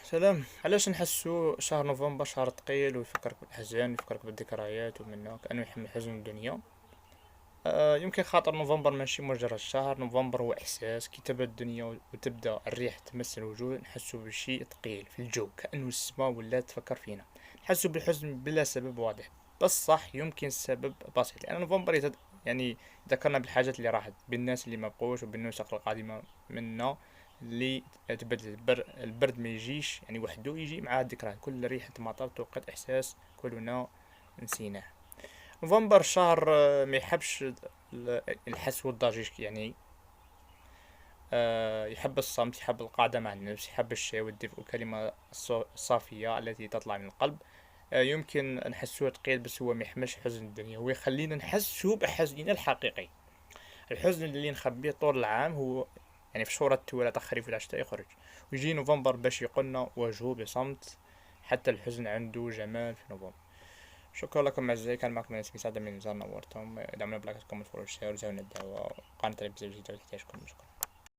سلام. علاش نحسو شهر نوفمبر شهر ثقيل ويفكرك بالاحزان ويفكرك بالذكريات ومنه كانه يحمل حزن الدنيا؟ يمكن خاطر نوفمبر ماشي مجرد شهر. نوفمبر هو احساس كي تبدا الدنيا وتبدا الريح تمس الوجوه، نحسو بشيء ثقيل في الجو، كانه السماء ولا تفكر فينا. نحسو بالحزن بلا سبب واضح، بس صح يمكن السبب بسيط، لان نوفمبر يعني ذكرنا بالحاجات اللي راحت، بالناس اللي ما بقوش وبالنسخ القادمه منا اللي تبدل. البرد ما يجيش يعني وحده، يجي معاه الذكريات، كل ريحة مطر توقد إحساس كلنا نسيناه. نوفمبر شهر ما يحبش الحس والضجيج يعني. يحب الصمت، يحب القعدة مع النفس، يحب الشيء والدفء وكلمة الصافية التي تطلع من القلب. يمكن نحسه ثقيل، بس هو ما يحملش حزن الدنيا، هو يخلينا نحسه بحزننا الحقيقي. الحزن اللي نخبيه طول العام هو يعني في شهور التولة الخريف والشتاء يخرج، ويجي نوفمبر باش يقولنا واجهوه بصمت. حتى الحزن عنده جمال في نوفمبر. شكرا لكم أعزائي، كان معكم ناس مساعدة من نزار نورتهم. دعمنا بلاكتكم الفولو والشير وزاولنا الدعوة. قناة تلفزيون جديدة وتحتاجكم. شكرا.